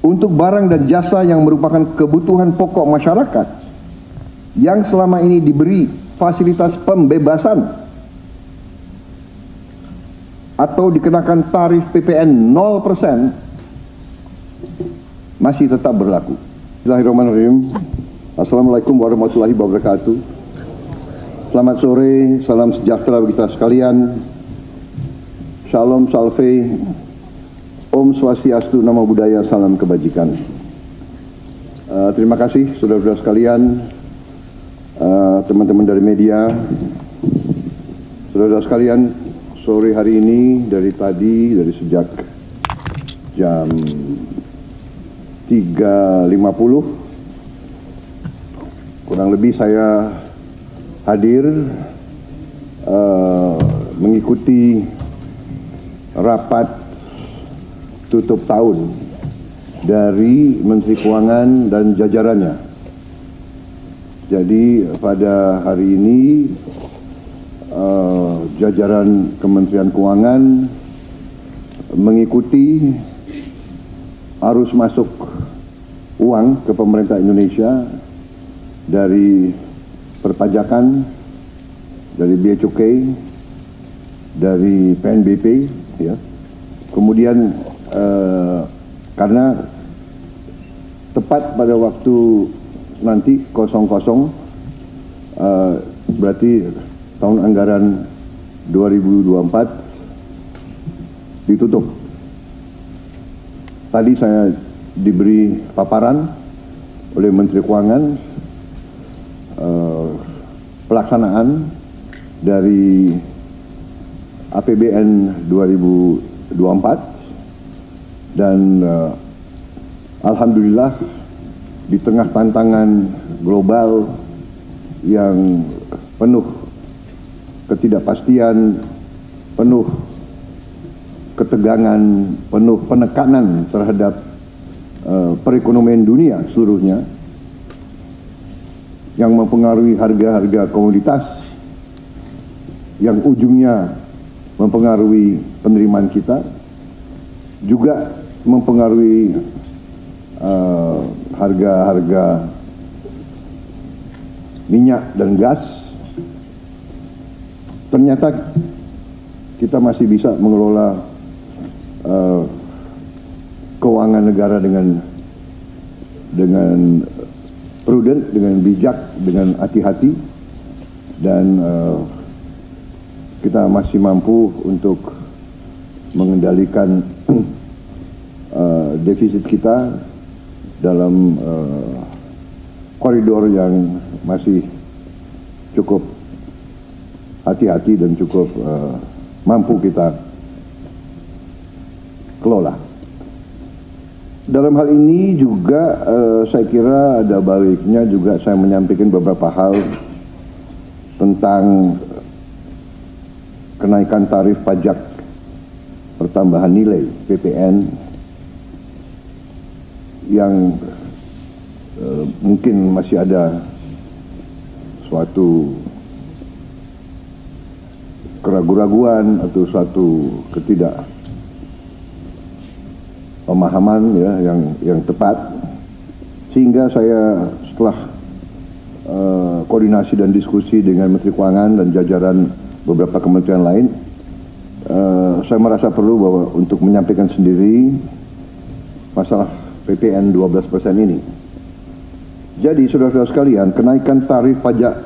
untuk barang dan jasa yang merupakan kebutuhan pokok masyarakat yang selama ini diberi fasilitas pembebasan atau dikenakan tarif PPN 0% masih tetap berlaku. Bismillahirrahmanirrahim. Assalamualaikum warahmatullahi wabarakatuh. Selamat sore, salam sejahtera bagi kita sekalian. Shalom, salve, Om Swastiastu, Namo Buddhaya, salam kebajikan. Terima kasih saudara-saudara sekalian, teman-teman dari media, saudara-saudara sekalian. Sore hari ini dari sejak jam 3.50 kurang lebih saya hadir mengikuti rapat tutup tahun dari Menteri Keuangan dan jajarannya. Jadi pada hari ini jajaran Kementerian Keuangan mengikuti arus masuk uang ke pemerintah Indonesia dari perpajakan, dari Bea Cukai, dari PNBP, ya. Kemudian karena tepat pada waktu nanti 00 berarti tahun anggaran 2024 ditutup. Tadi saya diberi paparan oleh Menteri Keuangan pelaksanaan dari APBN 2024 dan alhamdulillah di tengah tantangan global yang penuh ketidakpastian, penuh ketegangan, penuh penekanan terhadap perekonomian dunia seluruhnya yang mempengaruhi harga-harga komoditas, yang ujungnya mempengaruhi penerimaan kita, juga mempengaruhi harga-harga minyak dan gas. Ternyata kita masih bisa mengelola keuangan negara dengan prudent, dengan bijak, dengan hati-hati, dan kita masih mampu untuk mengendalikan defisit kita dalam koridor yang masih cukup hati-hati dan cukup mampu kita kelola. Dalam hal ini juga saya kira ada baiknya juga saya menyampaikan beberapa hal tentang kenaikan tarif pajak pertambahan nilai PPN yang mungkin masih ada suatu keraguan-raguan atau suatu ketidakpemahaman, ya, yang tepat, sehingga saya setelah koordinasi dan diskusi dengan Menteri Keuangan dan jajaran beberapa kementerian lain, saya merasa perlu bahwa untuk menyampaikan sendiri masalah PPN 12% ini. Jadi saudara-saudara sekalian, kenaikan tarif pajak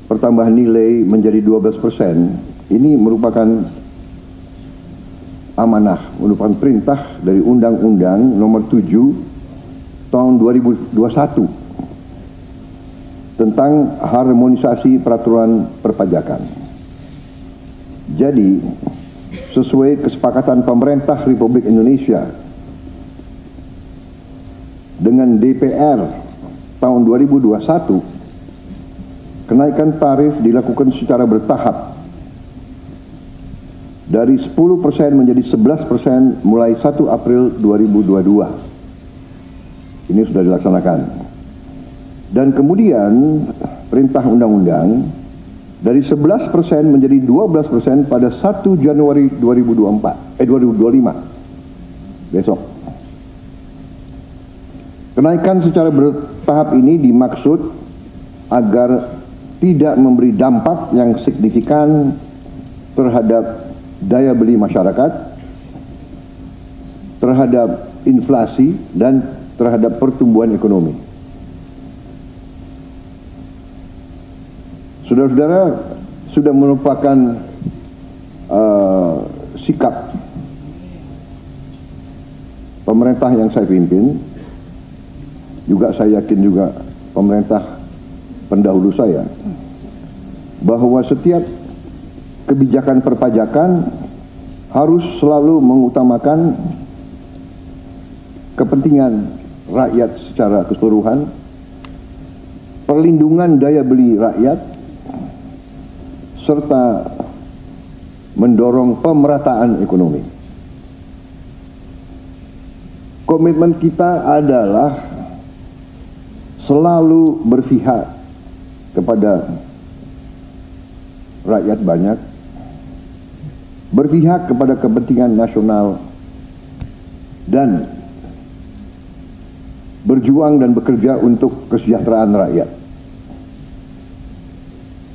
pertambahan nilai menjadi 12% ini merupakan amanah, merupakan perintah dari Undang-Undang Nomor 7 Tahun 2021 tentang harmonisasi peraturan perpajakan. Jadi, sesuai kesepakatan pemerintah Republik Indonesia dengan DPR tahun 2021, kenaikan tarif dilakukan secara bertahap dari 10% menjadi 11% mulai 1 April 2022. Ini sudah dilaksanakan. Dan kemudian perintah undang-undang dari 11% menjadi 12% pada 1 Januari 2025 besok. Kenaikan secara bertahap ini dimaksud agar tidak memberi dampak yang signifikan terhadap daya beli masyarakat, terhadap inflasi, dan terhadap pertumbuhan ekonomi. Saudara-saudara, sudah merupakan sikap pemerintah yang saya pimpin, juga saya yakin juga pemerintah pendahulu saya, bahwa setiap kebijakan perpajakan harus selalu mengutamakan kepentingan rakyat secara keseluruhan, perlindungan daya beli rakyat, serta mendorong pemerataan ekonomi. Komitmen kita adalah selalu berpihak kepada rakyat banyak, berpihak kepada kepentingan nasional, dan berjuang dan bekerja untuk kesejahteraan rakyat.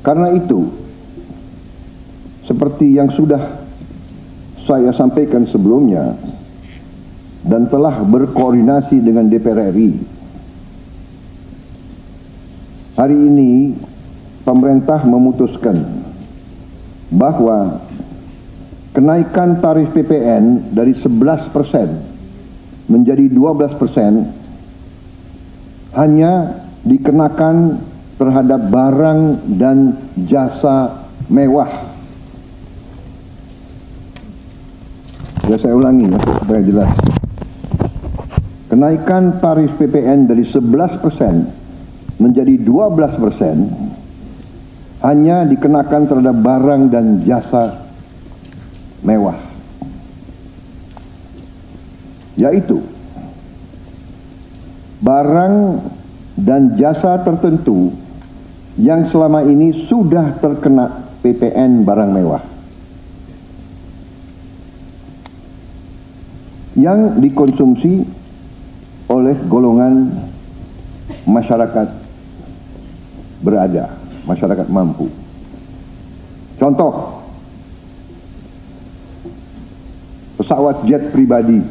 Karena itu, seperti yang sudah saya sampaikan sebelumnya dan telah berkoordinasi dengan DPR RI, hari ini pemerintah memutuskan bahwa kenaikan tarif PPN dari 11% menjadi 12% hanya dikenakan terhadap barang dan jasa mewah. Ya, saya ulangi ya, supaya jelas. Kenaikan tarif PPN dari 11% menjadi 12% hanya dikenakan terhadap barang dan jasa mewah, yaitu barang dan jasa tertentu yang selama ini sudah terkena PPN barang mewah, yang dikonsumsi oleh golongan masyarakat berada, masyarakat mampu. Contoh, pesawat jet pribadi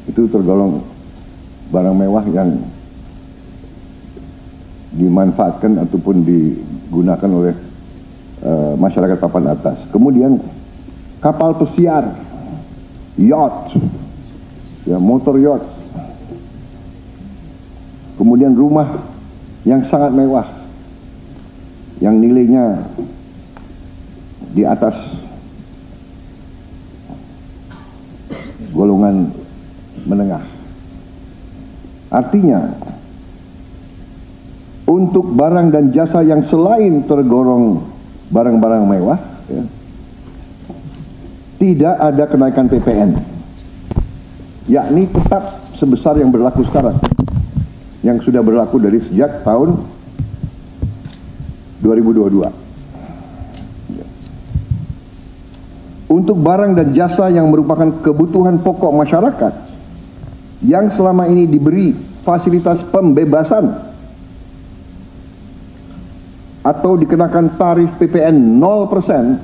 itu tergolong barang mewah yang dimanfaatkan ataupun digunakan oleh masyarakat papan atas. Kemudian kapal pesiar, yacht, ya, motor yacht. Kemudian rumah yang sangat mewah, yang nilainya di atas golongan menengah. Artinya, untuk barang dan jasa yang selain tergolong barang-barang mewah, ya, tidak ada kenaikan PPN, yakni tetap sebesar yang berlaku sekarang, yang sudah berlaku dari sejak tahun 2022. Untuk barang dan jasa yang merupakan kebutuhan pokok masyarakat, yang selama ini diberi fasilitas pembebasan atau dikenakan tarif PPN 0%,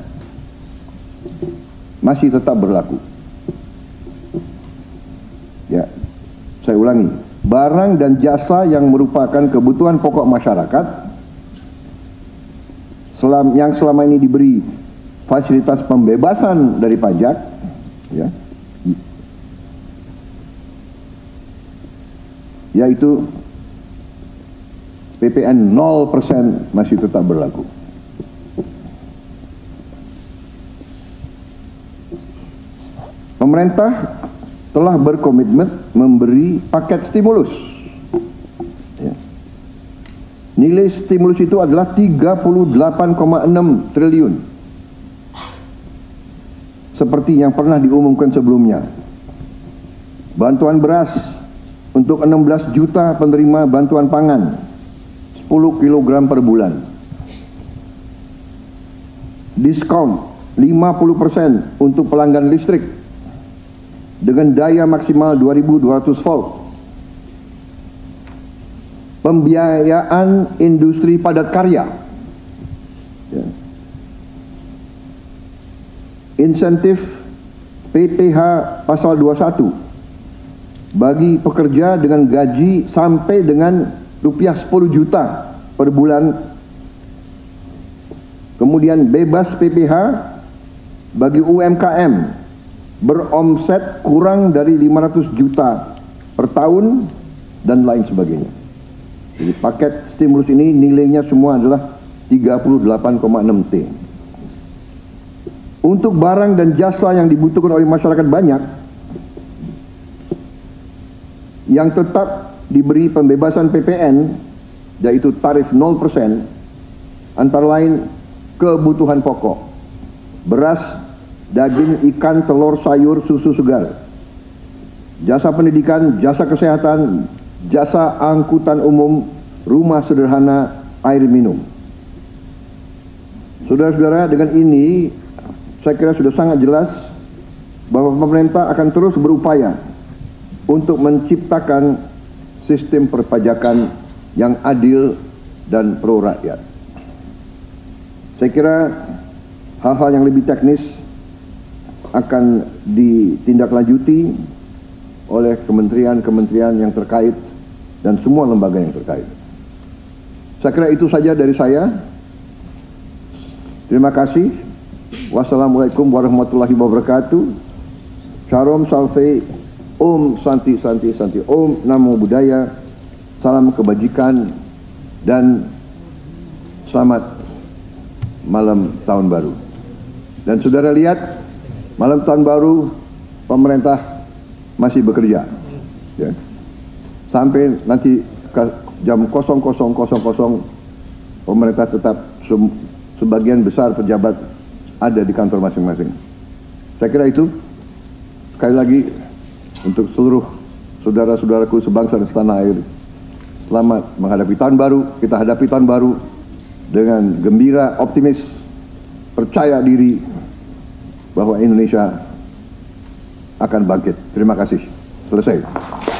masih tetap berlaku. Ya, saya ulangi, barang dan jasa yang merupakan kebutuhan pokok masyarakat yang selama ini diberi fasilitas pembebasan dari pajak, ya, yaitu PPN 0% masih tetap berlaku. Pemerintah telah berkomitmen memberi paket stimulus. Ya. Nilai stimulus itu adalah 38,6 triliun. Seperti yang pernah diumumkan sebelumnya. Bantuan beras untuk 16 juta penerima bantuan pangan, 10 kg per bulan. Diskon 50% untuk pelanggan listrik dengan daya maksimal 2200 volt pembiayaan industri padat karya, ya. Insentif PPh pasal 21 bagi pekerja dengan gaji sampai dengan rupiah 10 juta per bulan. Kemudian bebas PPh bagi UMKM beromset kurang dari 500 juta per tahun dan lain sebagainya. Jadi paket stimulus ini nilainya semua adalah 38,6 T. Untuk barang dan jasa yang dibutuhkan oleh masyarakat banyak, yang tetap diberi pembebasan PPN, yaitu tarif 0%, antara lain kebutuhan pokok, beras, daging, ikan, telur, sayur, susu segar, jasa pendidikan, jasa kesehatan, jasa angkutan umum, rumah sederhana, air minum. Saudara-saudara, dengan ini saya kira sudah sangat jelas bahwa pemerintah akan terus berupaya untuk menciptakan sistem perpajakan yang adil dan pro rakyat. Saya kira hal-hal yang lebih teknis akan ditindaklanjuti oleh kementerian-kementerian yang terkait dan semua lembaga yang terkait. Saya kira itu saja dari saya. Terima kasih. Wassalamualaikum warahmatullahi wabarakatuh. Salam Salve, Om Santi Santi Santi, Om Namo Buddhaya, salam kebajikan, dan selamat malam tahun baru. Dan saudara lihat, malam tahun baru pemerintah masih bekerja, ya. Sampai nanti jam 00.00 pemerintah tetap sebagian besar pejabat ada di kantor masing-masing. Saya kira itu. Sekali lagi untuk seluruh saudara-saudaraku sebangsa dan setanah air, selamat menghadapi tahun baru. Kita hadapi tahun baru dengan gembira, optimis, percaya diri bahwa Indonesia akan bangkit. Terima kasih. Selesai.